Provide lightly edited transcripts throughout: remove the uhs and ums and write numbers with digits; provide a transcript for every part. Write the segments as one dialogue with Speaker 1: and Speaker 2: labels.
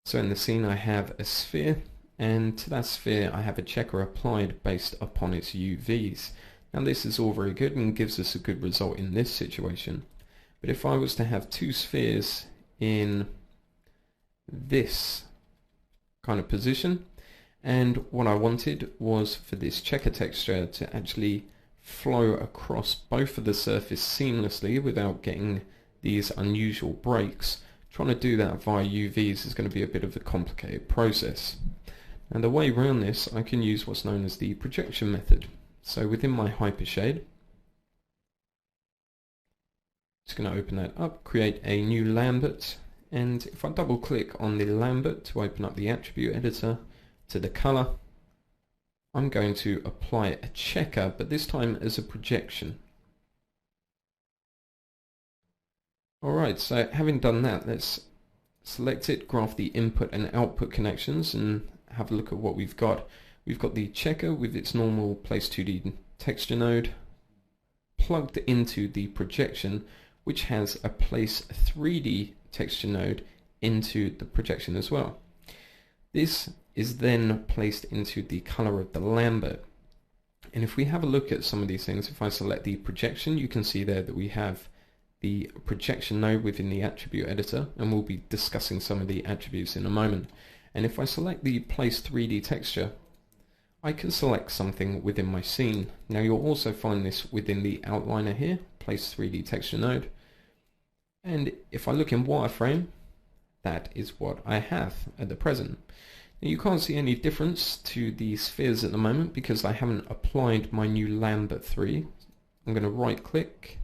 Speaker 1: So in the scene I have a sphere, and to that sphere I have a checker applied based upon its UVs. Now this is all very good and gives us a good result in this situation. But if I was to have two spheres in this kind of position, and what I wanted was for this checker texture to actually flow across both of the surface seamlessly without getting these unusual breaks, trying to do that via UVs is going to be a bit of a complicated process. And the way around this, I can use what's known as the projection method. So within my hypershade, just going to open that up, create a new Lambert, and if I double click on the Lambert to open up the attribute editor, to the color, I'm going to apply a checker, but this time as a projection. Alright, so having done that, let's select it, graph the input and output connections, and have a look at what we've got. We've got the checker with its normal place 2D texture node plugged into the projection, which has a place 3D texture node into the projection as well. This is then placed into the color of the Lambert. And if we have a look at some of these things, if I select the projection, you can see there that we have the projection node within the attribute editor, and we'll be discussing some of the attributes in a moment. And if I select the place 3D texture, I can select something within my scene. Now you'll also find this within the outliner here, place 3D texture node. And if I look in wireframe, that is what I have at the present. Now you can't see any difference to the spheres at the moment because I haven't applied my new Lambert 3. I'm going to right click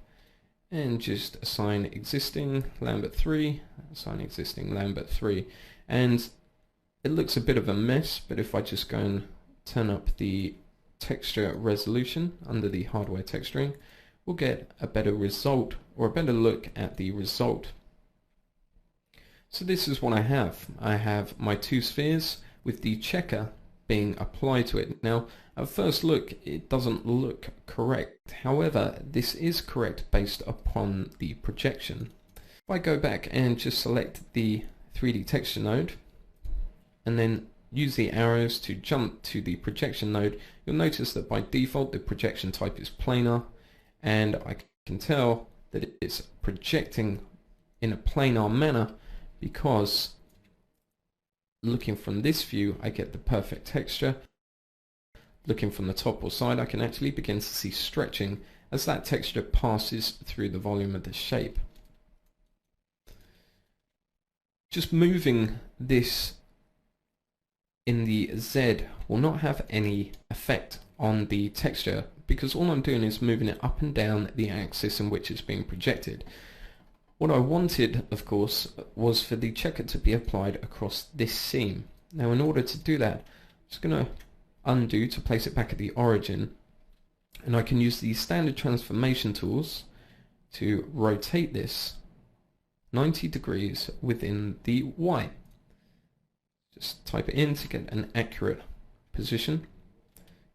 Speaker 1: and just assign existing Lambert 3, assign existing Lambert 3. And it looks a bit of a mess, but if I just go and turn up the texture resolution under the hardware texturing, we'll get a better result, or a better look at the result. So this is what I have. I have my two spheres with the checker being applied to it. Now at first look it doesn't look correct, however this is correct based upon the projection. If I go back and just select the 3D texture node and then use the arrows to jump to the projection node, you'll notice that by default the projection type is planar, and I can tell that it's projecting in a planar manner because looking from this view I get the perfect texture. Looking from the top or side I can actually begin to see stretching as that texture passes through the volume of the shape. Just moving this in the Z will not have any effect on the texture because all I'm doing is moving it up and down the axis in which it's being projected. What I wanted, of course, was for the checker to be applied across this seam. Now in order to do that, I'm just going to undo to place it back at the origin, and I can use the standard transformation tools to rotate this 90 degrees within the Y. Just type it in to get an accurate position.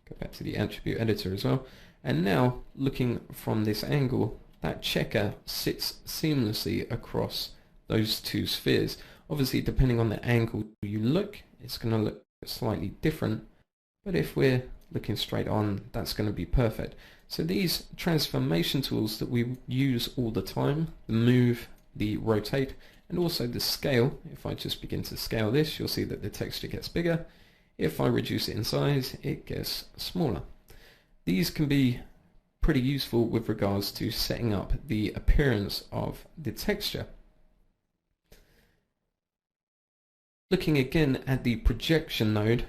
Speaker 1: Go back to the attribute editor as well, and now looking from this angle, that checker sits seamlessly across those two spheres. Obviously depending on the angle you look, it's going to look slightly different, but if we're looking straight on, that's going to be perfect. So these transformation tools that we use all the time, the move, the rotate, and also the scale, if I just begin to scale this, you'll see that the texture gets bigger. If I reduce it in size, it gets smaller. These can be pretty useful with regards to setting up the appearance of the texture. Looking again at the projection node,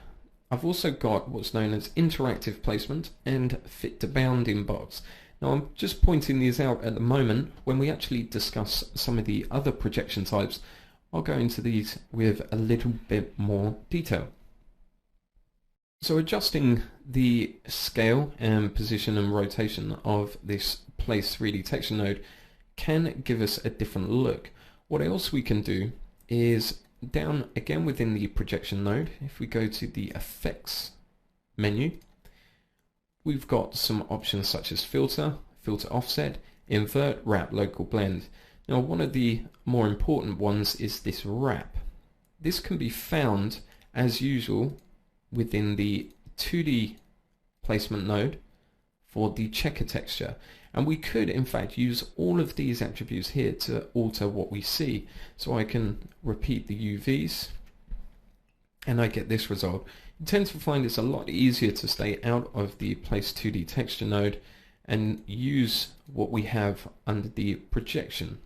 Speaker 1: I've also got what's known as interactive placement and fit to bounding box. Now I'm just pointing these out at the moment. When we actually discuss some of the other projection types, I'll go into these with a little bit more detail. So adjusting the scale and position and rotation of this place 3D texture node can give us a different look. What else we can do is down again within the projection node, if we go to the effects menu, we've got some options such as filter, filter offset, invert, wrap, local blend. Now one of the more important ones is this wrap. this can be found as usual within the 2D placement node for the checker texture. And we could in fact use all of these attributes here to alter what we see. So I can repeat the UVs and I get this result. You tend to find it's a lot easier to stay out of the place 2D texture node and use what we have under the projection.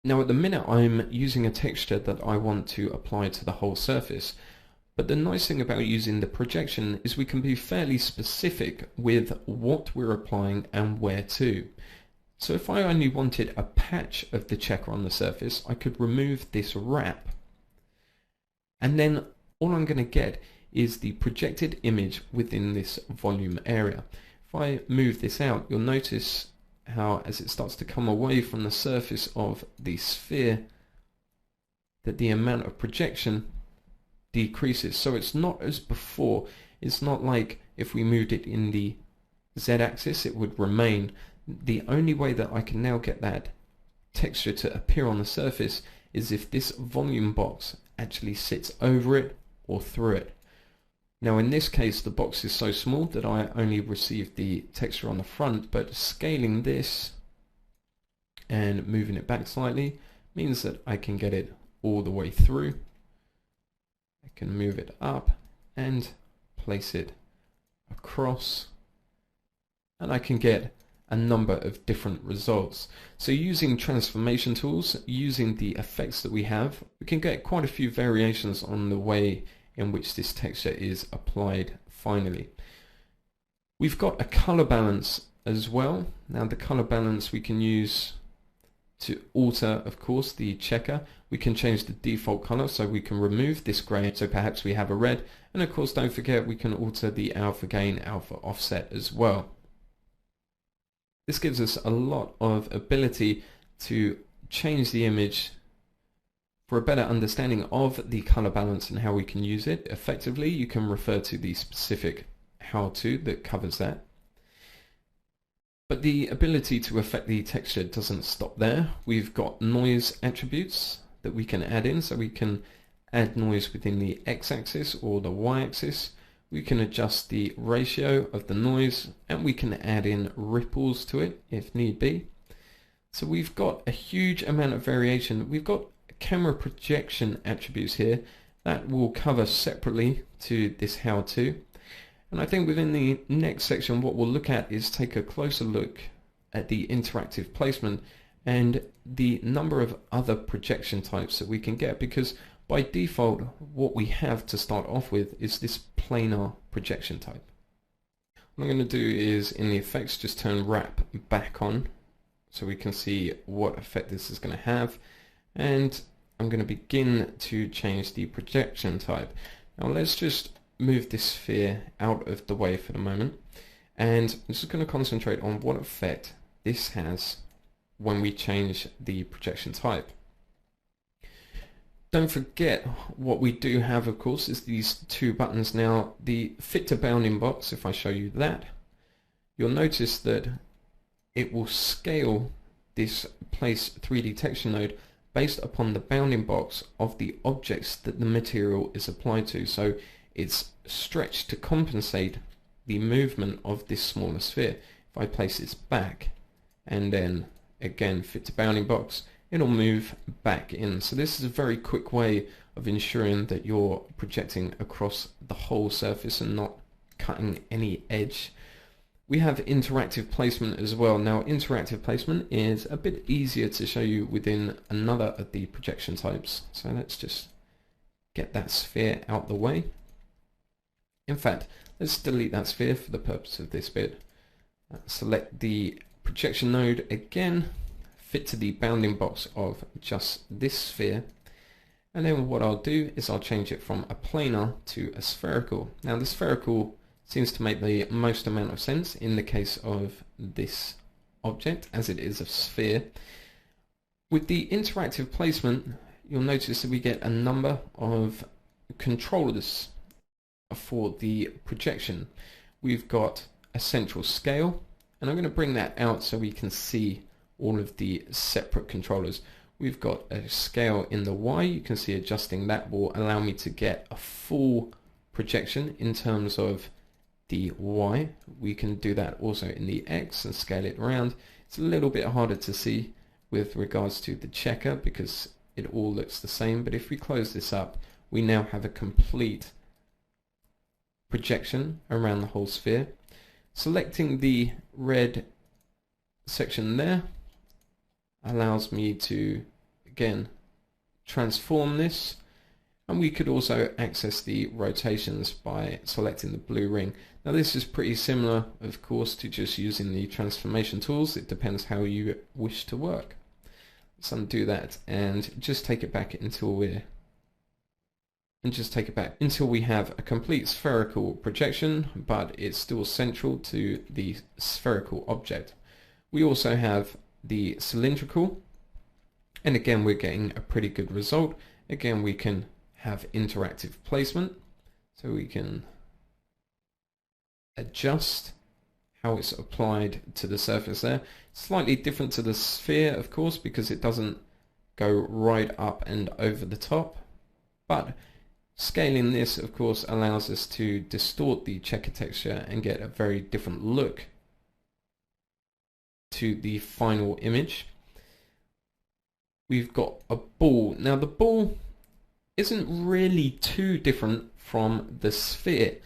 Speaker 1: Now at the minute I'm using a texture that I want to apply to the whole surface. But the nice thing about using the projection is we can be fairly specific with what we're applying and where to. So if I only wanted a patch of the checker on the surface, I could remove this wrap. And then all I'm going to get is the projected image within this volume area. If I move this out, you'll notice how as it starts to come away from the surface of the sphere, that the amount of projection decreases. So it's not as before. It's not like if we moved it in the z-axis it would remain. The only way that I can now get that texture to appear on the surface is if this volume box actually sits over it or through it. Now in this case the box is so small that I only received the texture on the front, but scaling this and moving it back slightly means that I can get it all the way through. I can move it up and place it across, and I can get a number of different results. So using transformation tools, using the effects that we have, we can get quite a few variations on the way in which this texture is applied finally. We've got a color balance as well. Now the color balance we can use to alter, of course, the checker. We can change the default color, so we can remove this gray, so perhaps we have a red, and of course don't forget we can alter the alpha gain, alpha offset as well. This gives us a lot of ability to change the image for a better understanding of the color balance and how we can use it effectively. You can refer to the specific how-to that covers that. But the ability to affect the texture doesn't stop there. We've got noise attributes that we can add in, so we can add noise within the x-axis or the y-axis. We can adjust the ratio of the noise, and we can add in ripples to it if need be. So we've got a huge amount of variation. We've got camera projection attributes here that we'll cover separately to this how-to. And I think within the next section what we'll look at is take a closer look at the interactive placement and the number of other projection types that we can get, because by default what we have to start off with is this planar projection type. What I'm going to do is in the effects just turn wrap back on so we can see what effect this is going to have, and I'm going to begin to change the projection type. Now let's just move this sphere out of the way for the moment, and I'm just going to concentrate on what effect this has when we change the projection type. Don't forget what we do have, of course, is these two buttons. Now the fit to bounding box, if I show you that, you'll notice that it will scale this place 3D texture node based upon the bounding box of the objects that the material is applied to. So it's stretched to compensate the movement of this smaller sphere. If I place this back and then again fit to bounding box, it'll move back in. So this is a very quick way of ensuring that you're projecting across the whole surface and not cutting any edge. We have interactive placement as well. Now interactive placement is a bit easier to show you within another of the projection types. So let's just get that sphere out the way. In fact, let's delete that sphere for the purpose of this bit. Select the projection node again, fit to the bounding box of just this sphere, and then what I'll do is I'll change it from a planar to a spherical. Now the spherical seems to make the most amount of sense in the case of this object, as it is a sphere. With the interactive placement, you'll notice that we get a number of controllers for the projection. We've got a central scale, and I'm going to bring that out so we can see all of the separate controllers. We've got a scale in the Y. You can see adjusting that will allow me to get a full projection in terms of the Y. We can do that also in the X and scale it around. It's a little bit harder to see with regards to the checker because it all looks the same, but if we close this up, we now have a complete projection around the whole sphere. Selecting the red section there allows me to again transform this, and we could also access the rotations by selecting the blue ring. Now this is pretty similar of course to just using the transformation tools. It depends how you wish to work. Let's undo that and just take it back until we have a complete spherical projection, but it's still central to the spherical object. We also have the cylindrical, and again we're getting a pretty good result. Again, we can have interactive placement, so we can adjust how it's applied to the surface there. Slightly different to the sphere, of course, because it doesn't go right up and over the top, but scaling this, of course, allows us to distort the checker texture and get a very different look to the final image. We've got a ball. Now the ball isn't really too different from the sphere,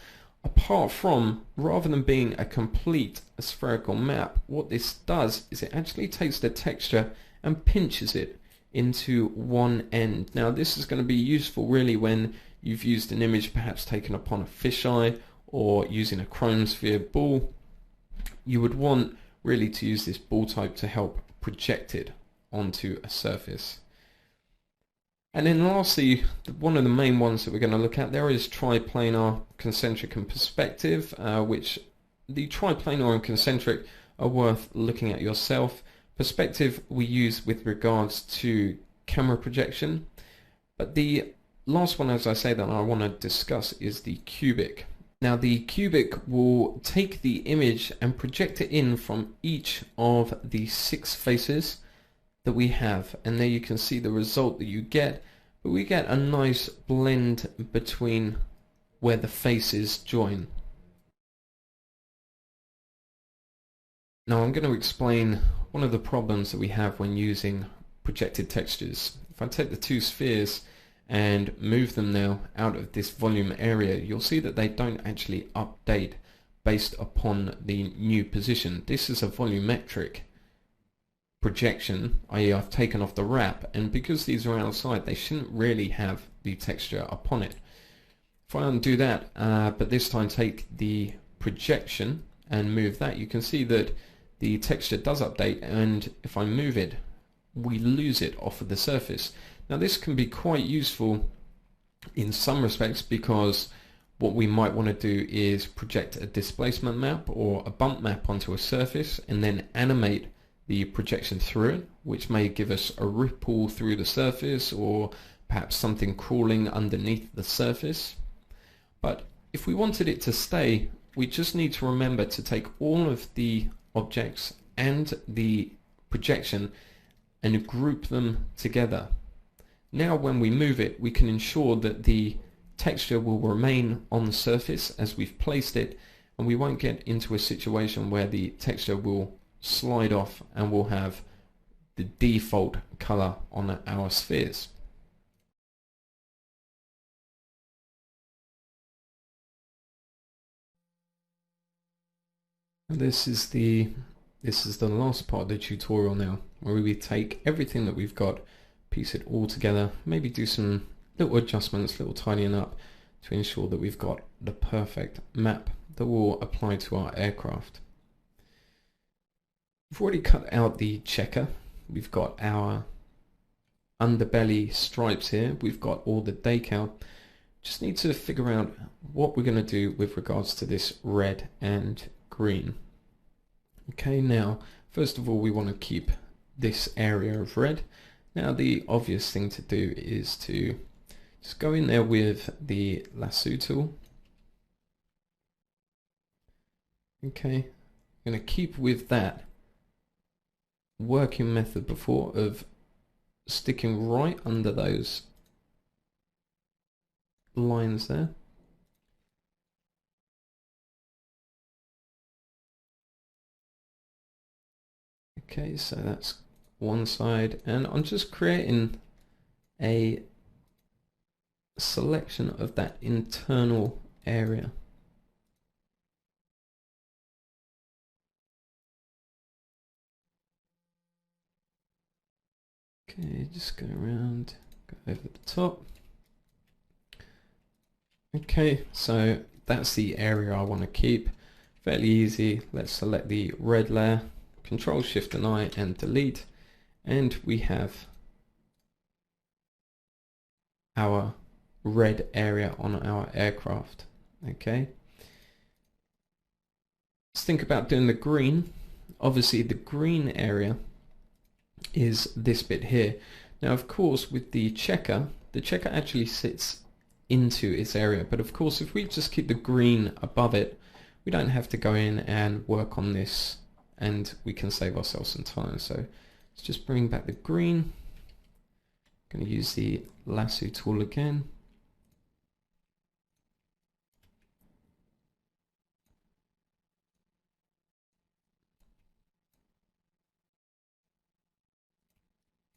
Speaker 1: apart from, rather than being a complete spherical map, what this does is it actually takes the texture and pinches it into one end. Now this is going to be useful really when you've used an image perhaps taken upon a fisheye or using a chrome sphere ball. You would want really to use this ball type to help project it onto a surface. And then lastly, one of the main ones that we're going to look at there is triplanar, concentric and perspective, which the triplanar and concentric are worth looking at yourself. Perspective we use with regards to camera projection, but the last one, as I say, that I want to discuss is the cubic. Now the cubic will take the image and project it in from each of the 6 faces that we have, and there you can see the result that you get, but we get a nice blend between where the faces join. Now I'm going to explain one of the problems that we have when using projected textures. If I take the 2 spheres and move them now out of this volume area, you'll see that they don't actually update based upon the new position. This is a volumetric projection, i.e. I've taken off the wrap, and because these are outside they shouldn't really have the texture upon it. If I undo that, but this time take the projection and move that, you can see that the texture does update, and if I move it, we lose it off of the surface. Now this can be quite useful in some respects, because what we might want to do is project a displacement map or a bump map onto a surface and then animate the projection through it, which may give us a ripple through the surface or perhaps something crawling underneath the surface. But if we wanted it to stay, we just need to remember to take all of the objects and the projection and group them together. Now when we move it, we can ensure that the texture will remain on the surface as we've placed it, and we won't get into a situation where the texture will slide off and we'll have the default color on our spheres. And this is the last part of the tutorial now, where we take everything that we've got, piece it all together, maybe do some little adjustments, little tidying up to ensure that we've got the perfect map that will apply to our aircraft. We've already cut out the checker. We've got our underbelly stripes here. We've got all the decal. Just need to figure out what we're going to do with regards to this red and green. Okay, now first of all we want to keep this area of red. Now the obvious thing to do is to just go in there with the lasso tool. Okay, I'm going to keep with that working method before of sticking right under those lines there. Okay, so that's one side, and I'm just creating a selection of that internal area. Okay, just go around, go over the top. Okay, so that's the area I want to keep. Fairly easy. Let's select the red layer, Control Shift and I, and delete, and we have our red area on our aircraft. Okay, let's think about doing the green. Obviously the green area is this bit here. Now of course with the checker actually sits into its area, but of course if we just keep the green above it, we don't have to go in and work on this, and we can save ourselves some time. So let's just bring back the green. I'm going to use the lasso tool again.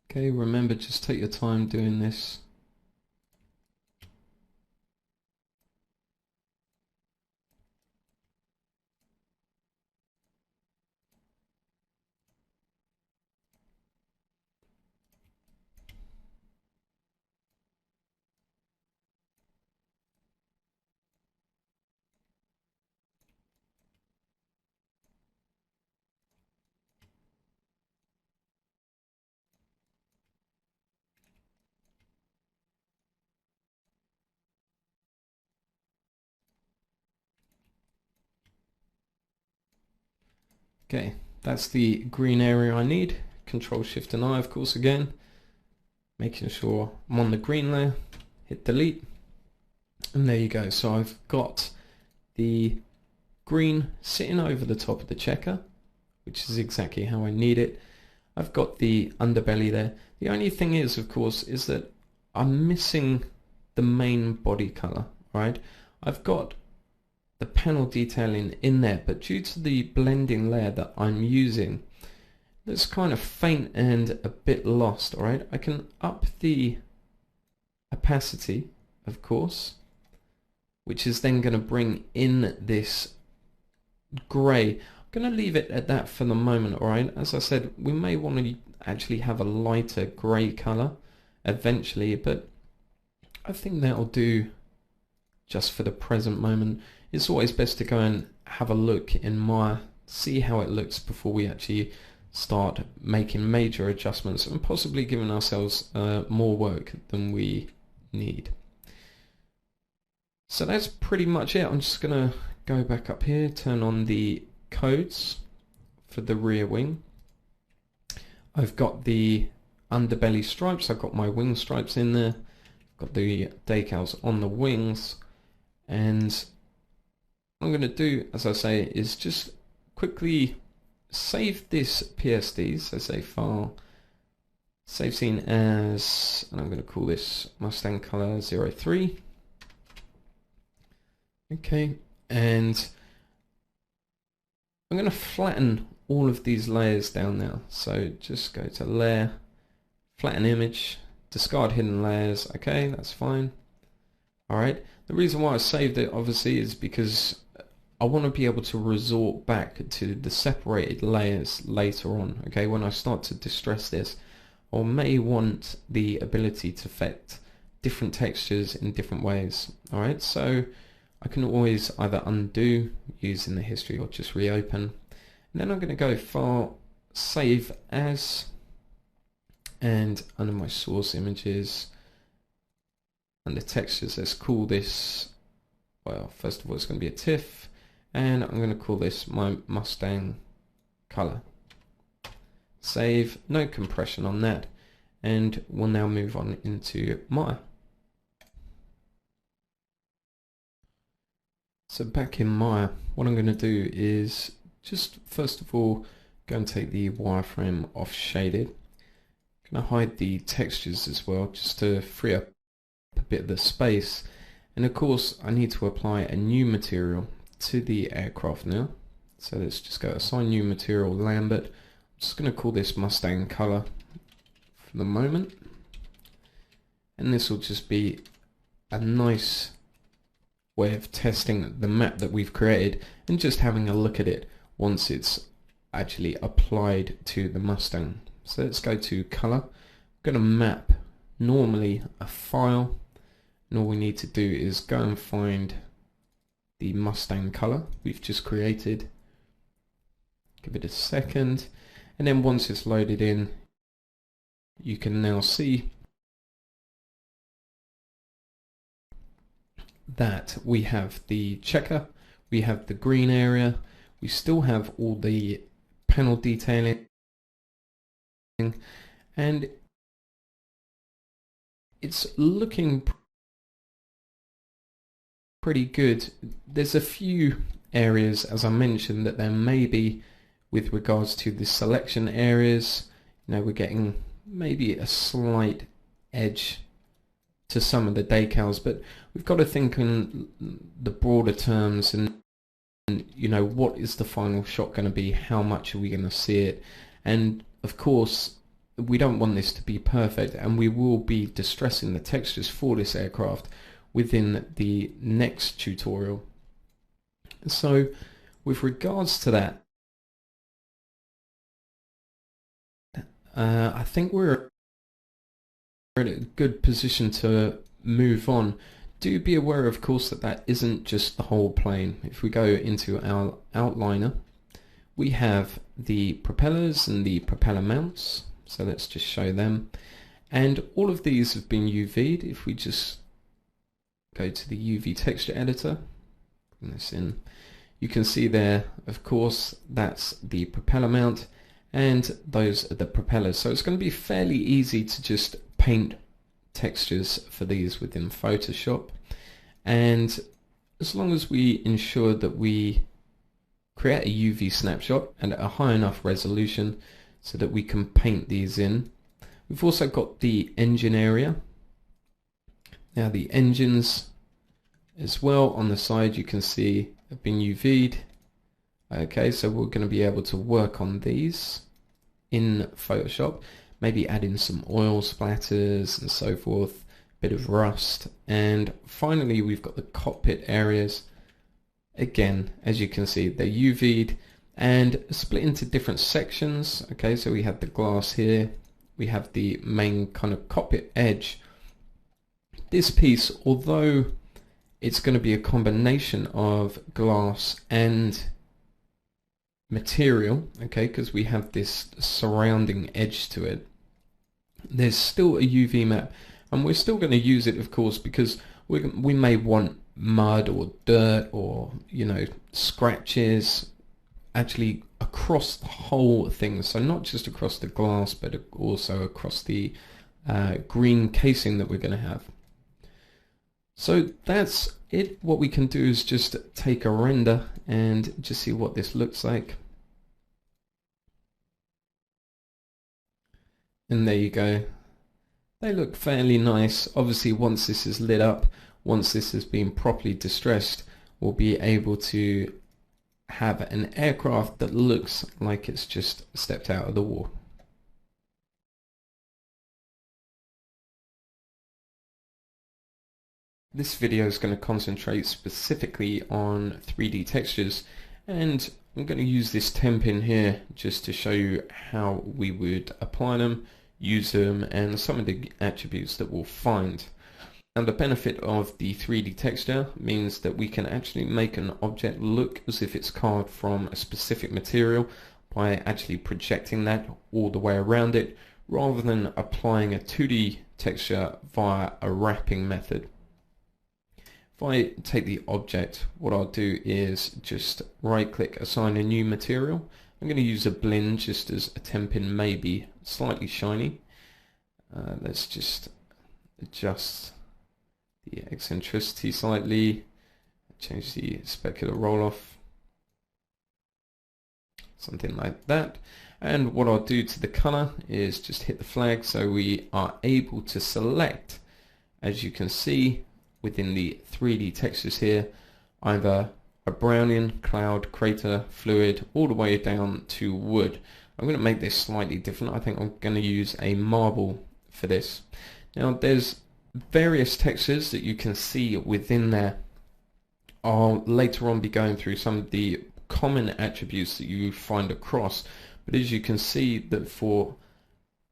Speaker 1: Okay, remember, just take your time doing this. Okay, that's the green area I need. Control Shift and I, of course, again, making sure I'm on the green layer, hit delete, and there you go. So I've got the green sitting over the top of the checker, which is exactly how I need it. I've got the underbelly there. The only thing is, of course, is that I'm missing the main body color, right? I've got the panel detailing in there, but due to the blending layer that I'm using, it's kind of faint and a bit lost. All right, I can up the opacity, of course, which is then going to bring in this gray. I'm going to leave it at that for the moment. All right, as I said, we may want to actually have a lighter gray color eventually, but I think that'll do just for the present moment. It's always best to go and have a look in Maya, see how it looks before we actually start making major adjustments and possibly giving ourselves more work than we need. So that's pretty much it. I'm just going to go back up here, turn on the codes for the rear wing. I've got the underbelly stripes, I've got my wing stripes in there, I've got the decals on the wings, and what I'm going to do, as I say, is just quickly save this PSD, so say file, save scene as, and I'm going to call this Mustang Color 03. Okay, and I'm going to flatten all of these layers down now. So just go to layer, flatten image, discard hidden layers. Okay, that's fine. All right. The reason why I saved it obviously is because I want to be able to resort back to the separated layers later on. Okay, when I start to distress this, I may want the ability to affect different textures in different ways. All right, so I can always either undo using the history or just reopen. And then I'm going to go File, Save As, and under my source images, under textures, let's call this, well, first of all, it's going to be a TIFF, and I'm going to call this my Mustang color. Save, no compression on that, and we'll now move on into Maya. So back in Maya, what I'm going to do is just first of all go and take the wireframe off shaded. I'm going to hide the textures as well, just to free up a bit of the space. And of course I need to apply a new material to the aircraft now. So let's just go assign new material Lambert. I'm just going to call this Mustang color for the moment. And this will just be a nice way of testing the map that we've created and just having a look at it once it's actually applied to the Mustang. So let's go to color. I'm going to map normally a file, and all we need to do is go and find the Mustang color we've just created. Give it a second, and then once it's loaded in, you can now see that we have the checker, we have the green area, we still have all the panel detailing, and it's looking pretty good. There's a few areas, as I mentioned, that there may be with regards to the selection areas. You know, we're getting maybe a slight edge to some of the decals, but we've got to think in the broader terms, and you know, what is the final shot going to be, how much are we going to see it, and of course we don't want this to be perfect, and we will be distressing the textures for this aircraft within the next tutorial. So with regards to that, I think we're in a good position to move on. Do be aware, of course, that that isn't just the whole plane. If we go into our outliner, we have the propellers and the propeller mounts. So let's just show them. And all of these have been UV'd. If we just go to the UV texture editor, bring this in, you can see there, of course, that's the propeller mount, and those are the propellers. So it's going to be fairly easy to just paint textures for these within Photoshop, and as long as we ensure that we create a UV snapshot and at a high enough resolution so that we can paint these in. We've also got the engine area. Now the engines as well on the side, you can see have been UV'd. Okay, so we're going to be able to work on these in Photoshop, maybe add in some oil splatters and so forth, bit of rust. And finally we've got the cockpit areas. Again, as you can see, they're UV'd and split into different sections. Okay, so we have the glass here, we have the main kind of cockpit edge. This piece, although it's going to be a combination of glass and material, okay, because we have this surrounding edge to it, there's still a UV map, and we're still going to use it, of course, because we may want mud or dirt or, you know, scratches actually across the whole thing, so not just across the glass but also across the green casing that we're going to have. So that's it. What we can do is just take a render and just see what this looks like. And there you go. They look fairly nice. Obviously, once this is lit up, once this has been properly distressed, we'll be able to have an aircraft that looks like it's just stepped out of the war. This video is going to concentrate specifically on 3D textures, and I'm going to use this temp in here just to show you how we would apply them, use them, and some of the attributes that we'll find. And the benefit of the 3D texture means that we can actually make an object look as if it's carved from a specific material by actually projecting that all the way around it, rather than applying a 2D texture via a wrapping method. If I take the object, what I'll do is just right click, assign a new material. I'm going to use a blend just as a temp in, maybe slightly shiny. Let's just adjust the eccentricity slightly, change the specular roll off, something like that. And what I'll do to the color is just hit the flag so we are able to select, as you can see within the 3D textures here, either a Brownian, cloud, crater, fluid, all the way down to wood. I'm going to make this slightly different. I think I'm going to use a marble for this. Now there's various textures that you can see within there. I'll later on be going through some of the common attributes that you find across, but as you can see that for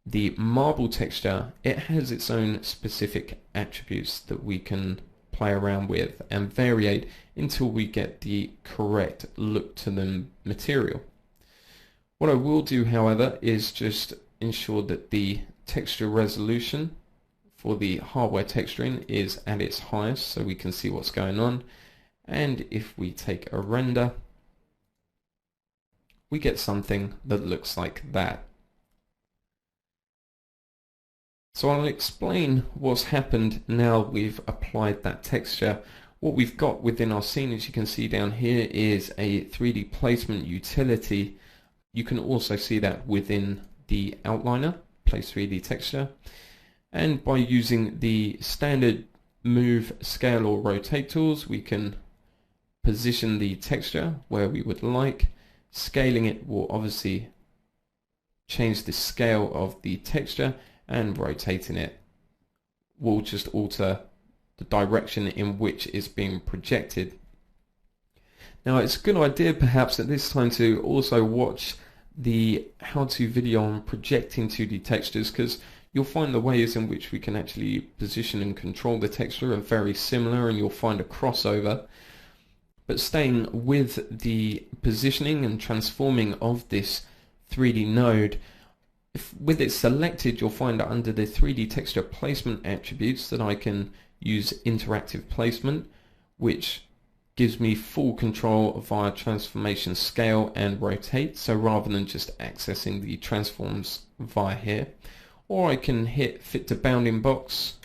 Speaker 1: the marble texture, it has its own specific attributes that we can play around with and variate until we get the correct look to the material. What I will do, however, is just ensure that the texture resolution for the hardware texturing is at its highest so we can see what's going on. And if we take a render, we get something that looks like that. So I'll explain what's happened now we've applied that texture. What we've got within our scene, as you can see down here, is a 3D placement utility. You can also see that within the outliner, place 3D texture. And by using the standard move, scale or rotate tools, we can position the texture where we would like. Scaling it will obviously change the scale of the texture, and rotating it will just alter the direction in which it's being projected. Now it's a good idea perhaps at this time to also watch the how-to video on projecting 2D textures, because you'll find the ways in which we can actually position and control the texture are very similar, and you'll find a crossover. But staying with the positioning and transforming of this 3D node, with it selected, you'll find that under the 3D texture placement attributes that I can use interactive placement, which gives me full control via transformation, scale and rotate, so rather than just accessing the transforms via here. Or I can hit fit to bounding box,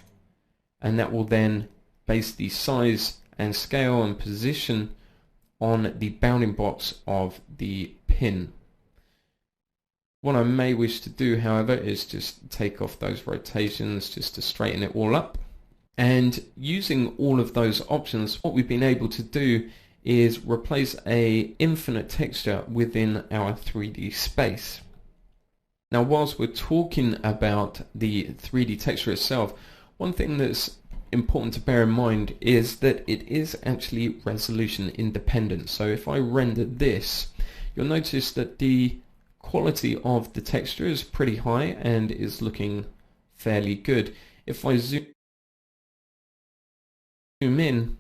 Speaker 1: and that will then base the size and scale and position on the bounding box of the pin. What I may wish to do, however, is just take off those rotations just to straighten it all up. And using all of those options, what we've been able to do is replace a infinite texture within our 3D space. Now, whilst we're talking about the 3D texture itself, one thing that's important to bear in mind is that it is actually resolution independent. So if I render this, you'll notice that the quality of the texture is pretty high and is looking fairly good. If I zoom in,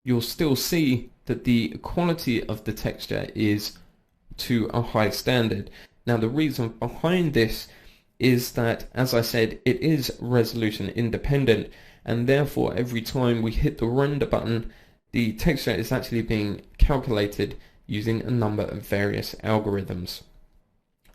Speaker 1: you'll still see that the quality of the texture is to a high standard. Now the reason behind this is that, as I said, it is resolution independent, and therefore every time we hit the render button, the texture is actually being calculated using a number of various algorithms.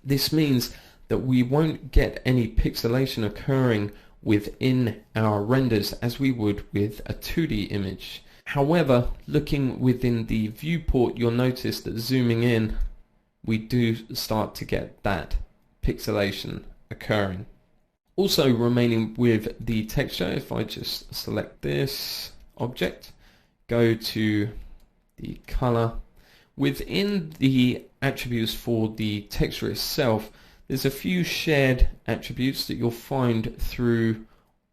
Speaker 1: This means that we won't get any pixelation occurring within our renders as we would with a 2D image. However, looking within the viewport, you'll notice that zooming in, we do start to get that pixelation occurring. Also remaining with the texture, if I just select this object, go to the color, within the attributes for the texture itself, there's a few shared attributes that you'll find through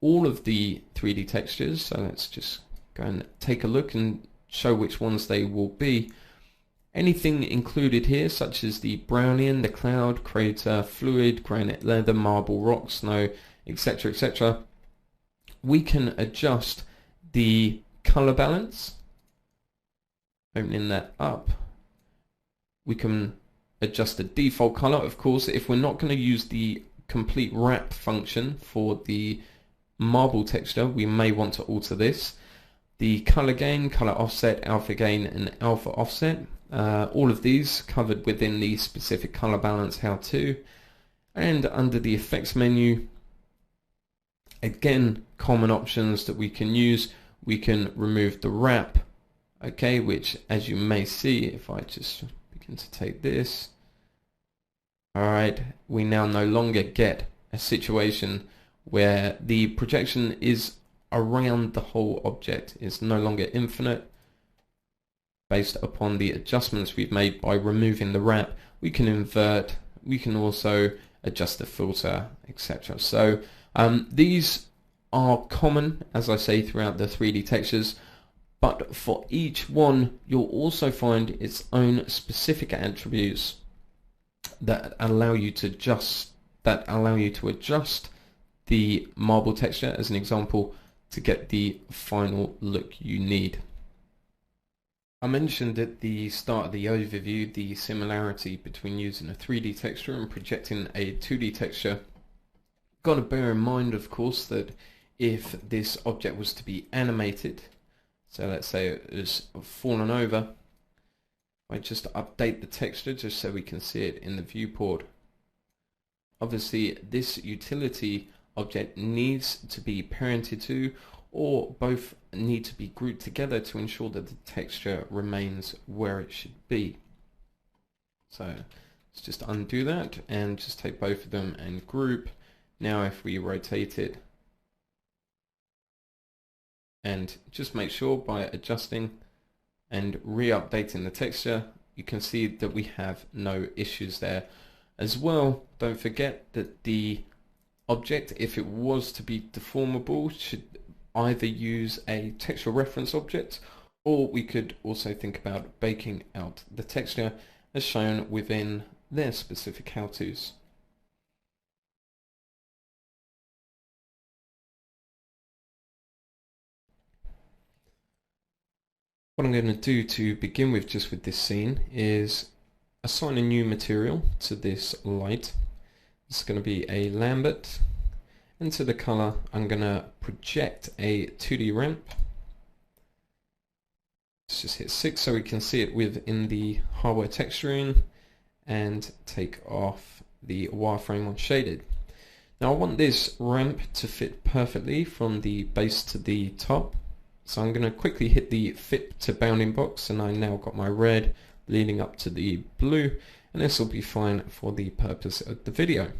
Speaker 1: all of the 3D textures. So let's just go and take a look and show which ones they will be. Anything included here, such as the Brownian, the cloud, crater, fluid, granite, leather, marble, rock, snow, etc., etc., we can adjust the color balance. Opening that up, we can adjust the default color. Of course, if we're not going to use the complete wrap function for the marble texture, we may want to alter this. The color gain, color offset, alpha gain and alpha offset, all of these covered within the specific color balance how-to. And under the effects menu, again, common options that we can use. We can remove the wrap, Okay, which as you may see, if I just begin to take this, alright, we now no longer get a situation where the projection is around the whole object. It's no longer infinite. Based upon the adjustments we've made by removing the wrap, we can invert, we can also adjust the filter, etc. So these are common, as I say, throughout the 3D textures, but for each one you'll also find its own specific attributes that allow you to adjust the marble texture, as an example, to get the final look you need. I mentioned at the start of the overview the similarity between using a 3D texture and projecting a 2D texture. Got to bear in mind, of course, that if this object was to be animated, so let's say it was fallen over, I just update the texture just so we can see it in the viewport. Obviously, this utility object needs to be parented to, or both need to be grouped together to ensure that the texture remains where it should be. So let's just undo that and just take both of them and group. Now if we rotate it, and just make sure by adjusting and re-updating the texture, you can see that we have no issues there. As well, don't forget that the object, if it was to be deformable, should either use a texture reference object, or we could also think about baking out the texture as shown within their specific how-tos. What I'm going to do to begin with, just with this scene, is assign a new material to this light. It's going to be a Lambert. Into the color, I'm going to project a 2D ramp. Let's just hit 6 so we can see it within the hardware texturing, and take off the wireframe on shaded. Now I want this ramp to fit perfectly from the base to the top. So I'm going to quickly hit the fit to bounding box, and I now got my red leading up to the blue, and this will be fine for the purpose of the video.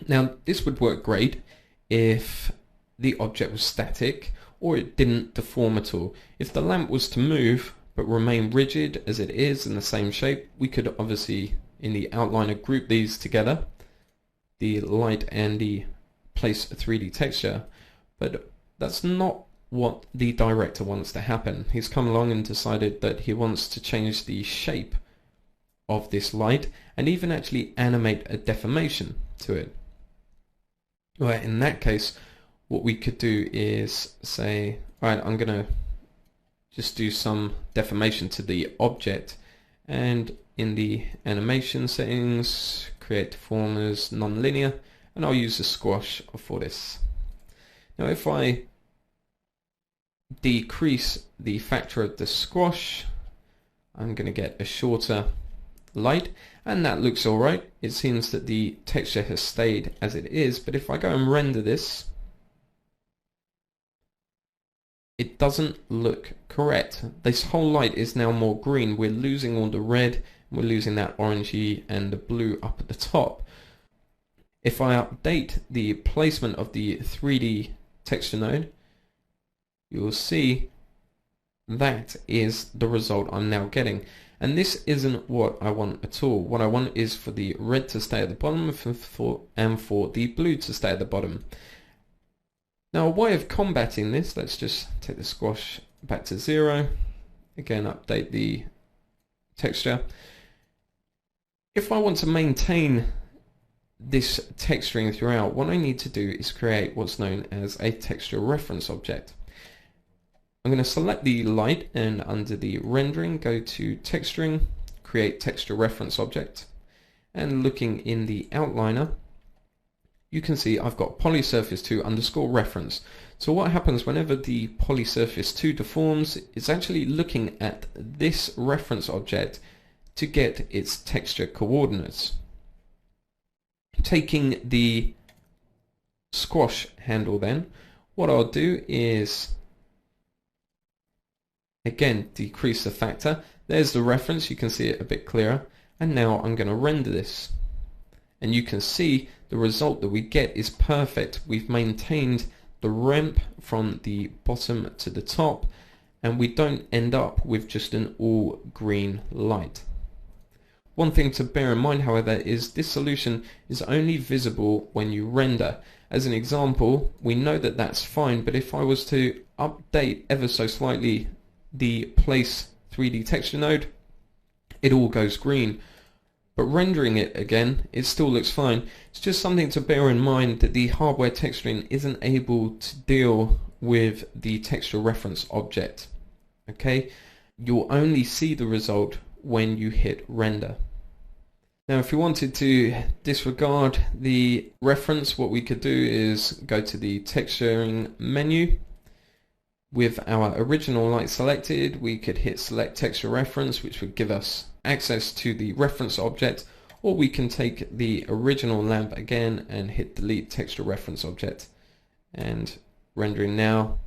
Speaker 1: Now this would work great if the object was static or it didn't deform at all. If the lamp was to move but remain rigid as it is in the same shape, we could obviously in the outliner group these together, the light and the place 3D texture, but that's not what the director wants to happen. He's come along and decided that he wants to change the shape of this light and even actually animate a deformation to it. Well, in that case, what we could do is say, alright, I'm going to just do some deformation to the object, and in the animation settings, create deformers, non-linear, and I'll use a squash for this. Now if I decrease the factor of the squash, I'm going to get a shorter light, and that looks alright. It seems that the texture has stayed as it is, but if I go and render this, it doesn't look correct. This whole light is now more green. We're losing all the red, we're losing that orangey and the blue up at the top. If I update the placement of the 3D texture node, you will see that is the result I'm now getting. And this isn't what I want at all. What I want is for the red to stay at the bottom and for the blue to stay at the bottom. Now a way of combating this, let's just take the squash back to 0. Again, update the texture. If I want to maintain this texturing throughout, what I need to do is create what's known as a texture reference object. I'm going to select the light, and under the rendering, go to texturing, create texture reference object, and looking in the outliner, you can see I've got polysurface2 underscore reference. So what happens whenever the polysurface2 deforms, it's actually looking at this reference object to get its texture coordinates. Taking the squash handle then, what I'll do is Again, decrease the factor. There's the reference, you can see it a bit clearer. And now I'm going to render this. And you can see the result that we get is perfect. We've maintained the ramp from the bottom to the top, and we don't end up with just an all green light. One thing to bear in mind, however, is this solution is only visible when you render. As an example, we know that that's fine, but if I was to update ever so slightly the place 3D texture node, it all goes green. But rendering it again, it still looks fine. It's just something to bear in mind that the hardware texturing isn't able to deal with the texture reference object. Okay, you'll only see the result when you hit render. Now if you wanted to disregard the reference, what we could do is go to the texturing menu. With our original light selected, we could hit select texture reference, which would give us access to the reference object, or we can take the original lamp again and hit delete texture reference object. And rendering now,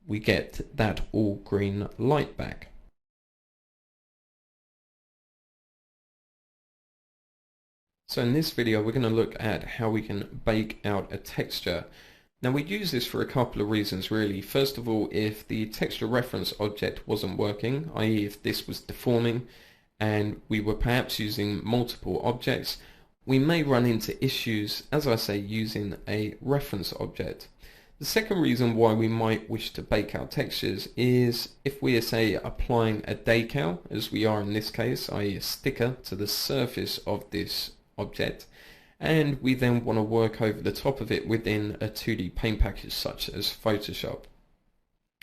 Speaker 1: we get that all green light back. So in this video, we're going to look at how we can bake out a texture. Now we use this for a couple of reasons really. First of all, if the texture reference object wasn't working, i.e. if this was deforming and we were perhaps using multiple objects, we may run into issues, as I say, using a reference object. The second reason why we might wish to bake out textures is if we are, say, applying a decal, as we are in this case, i.e. a sticker to the surface of this object, and we then want to work over the top of it within a 2D paint package such as Photoshop.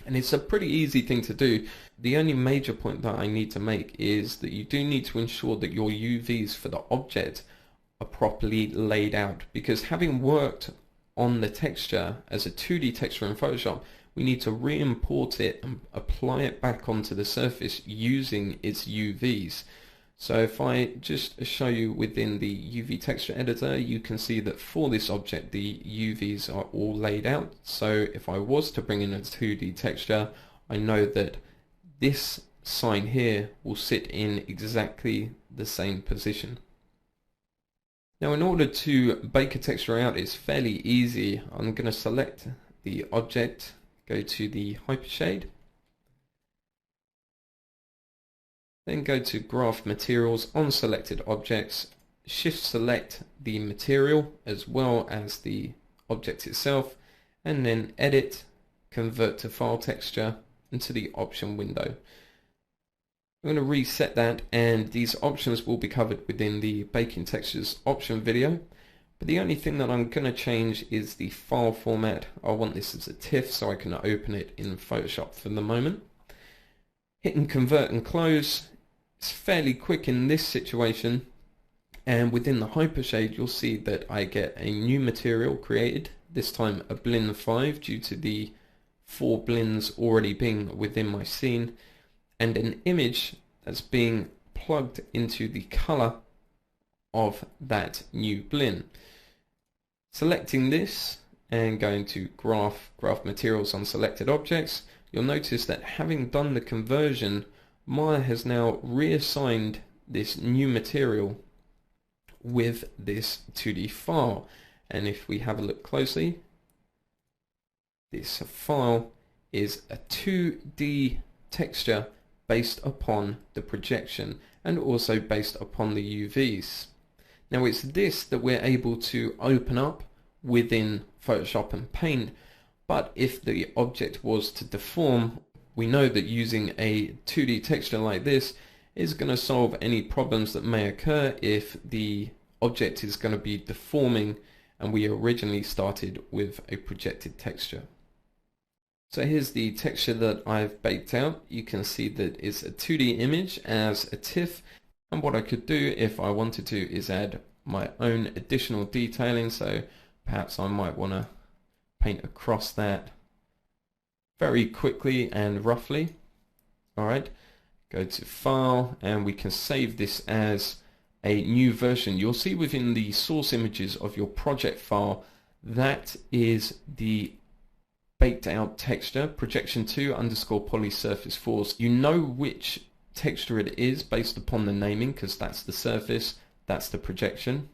Speaker 1: And it's a pretty easy thing to do. The only major point that I need to make is that you do need to ensure that your UVs for the object are properly laid out, because having worked on the texture as a 2D texture in Photoshop, we need to re-import it and apply it back onto the surface using its UVs. So if I just show you within the UV texture editor, you can see that for this object the UVs are all laid out. So if I was to bring in a 2D texture, I know that this sign here will sit in exactly the same position. Now in order to bake a texture out, it's fairly easy. I'm going to select the object, go to the hypershade, then go to Graph Materials on Selected Objects, Shift Select the material as well as the object itself, and then Edit, Convert to File Texture into the option window. I'm going to reset that, and these options will be covered within the Baking Textures option video. But the only thing that I'm going to change is the file format. I want this as a TIFF so I can open it in Photoshop for the moment. Hitting Convert and Close. It's fairly quick in this situation, and within the hypershade you'll see that I get a new material created, this time a blend 5 due to the 4 blends already being within my scene, and an image that's being plugged into the color of that new blend. Selecting this and going to Graph Materials on Selected Objects, you'll notice that having done the conversion, Maya has now reassigned this new material with this 2D file. And if we have a look closely, this file is a 2D texture based upon the projection and also based upon the UVs. Now it's this that we're able to open up within Photoshop and Paint, but if the object was to deform, we know that using a 2D texture like this is going to solve any problems that may occur if the object is going to be deforming and we originally started with a projected texture. So here's the texture that I've baked out. You can see that it's a 2D image as a TIFF, and what I could do if I wanted to is add my own additional detailing. So perhaps I might want to paint across that very quickly and roughly. Alright, go to File, and we can save this as a new version. You'll see within the source images of your project file, that is the baked out texture, projection 2 underscore poly surface force. You know which texture it is based upon the naming, because that's the surface, that's the projection.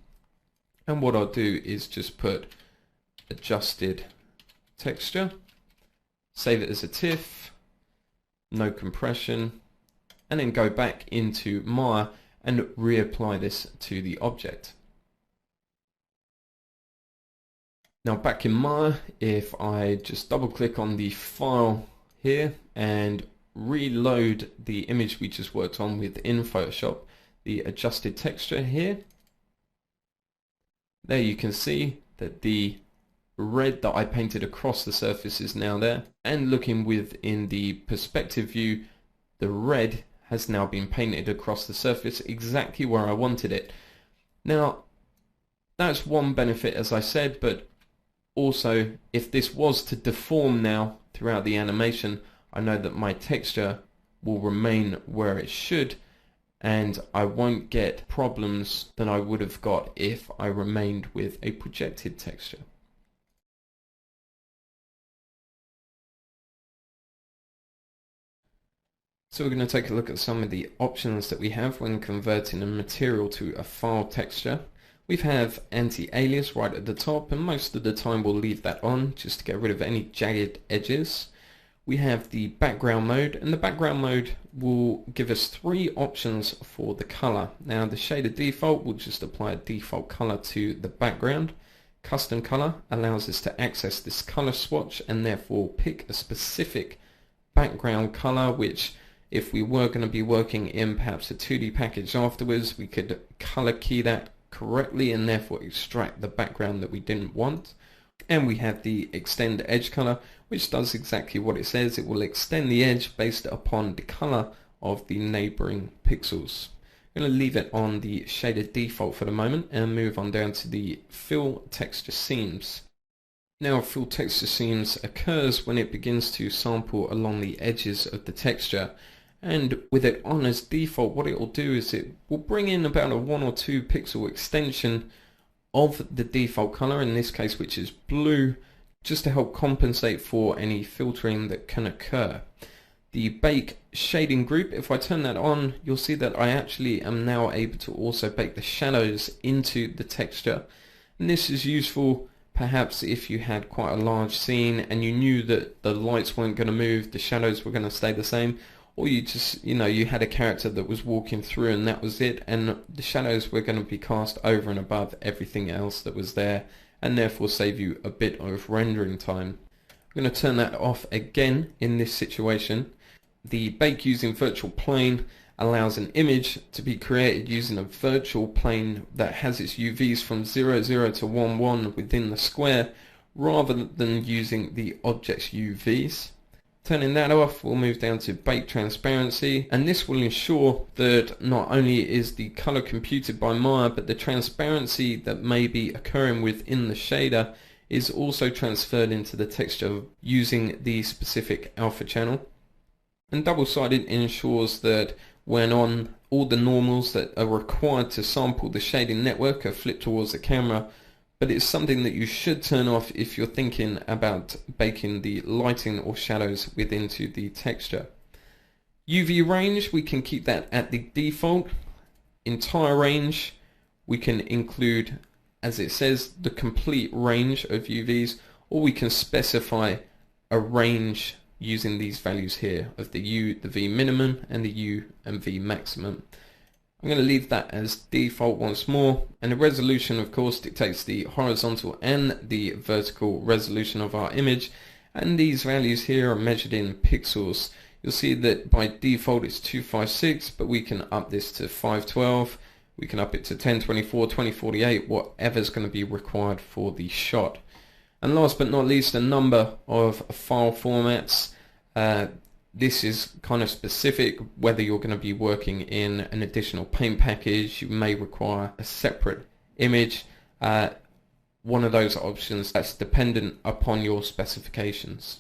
Speaker 1: And what I'll do is just put adjusted texture, save it as a TIFF, no compression, and then go back into Maya and reapply this to the object. Now back in Maya, if I just double click on the file here and reload the image we just worked on within Photoshop, the adjusted texture here, there you can see that the red that I painted across the surface is now there, and looking within the perspective view, the red has now been painted across the surface exactly where I wanted it. Now that's one benefit, as I said, but also if this was to deform now throughout the animation, I know that my texture will remain where it should, and I won't get problems that I would have got if I remained with a projected texture. So we're going to take a look at some of the options that we have when converting a material to a file texture. We have anti-alias right at the top, and most of the time we'll leave that on just to get rid of any jagged edges. We have the background mode, and the background mode will give us 3 options for the color. Now the shader default will just apply a default color to the background. Custom color allows us to access this color swatch and therefore pick a specific background color, which if we were going to be working in perhaps a 2D package afterwards, we could color key that correctly and therefore extract the background that we didn't want. And we have the extend edge color, which does exactly what it says. It will extend the edge based upon the color of the neighboring pixels. I'm going to leave it on the shader default for the moment and move on down to the fill texture seams. Now fill texture seams occurs when it begins to sample along the edges of the texture, and with it on as default, what it will do is it will bring in about a 1 or 2 pixel extension of the default color, in this case which is blue, just to help compensate for any filtering that can occur. The bake shading group, if I turn that on, you'll see that I actually am now able to also bake the shadows into the texture, and this is useful perhaps if you had quite a large scene and you knew that the lights weren't going to move, the shadows were going to stay the same, or you just, you had a character that was walking through and that was it, and the shadows were going to be cast over and above everything else that was there, and therefore save you a bit of rendering time. I'm going to turn that off again in this situation. The bake using virtual plane allows an image to be created using a virtual plane that has its UVs from 0, 0 to 1, 1 within the square, rather than using the object's UVs. Turning that off, we'll move down to bake transparency, and this will ensure that not only is the color computed by Maya, but the transparency that may be occurring within the shader is also transferred into the texture using the specific alpha channel. And double-sided ensures that when on, all the normals that are required to sample the shading network are flipped towards the camera, but it's something that you should turn off if you're thinking about baking the lighting or shadows within the texture. UV range, we can keep that at the default. Entire range, we can include, as it says, the complete range of UVs, or we can specify a range using these values here of the U, the V minimum, and the U and V maximum. I'm going to leave that as default once more, and the resolution of course dictates the horizontal and the vertical resolution of our image, and these values here are measured in pixels. You'll see that by default it's 256, but we can up this to 512, we can up it to 1024, 2048, whatever's going to be required for the shot. And last but not least, a number of file formats. This is kind of specific whether you're going to be working in an additional paint package. You may require a separate image. One of those options that's dependent upon your specifications.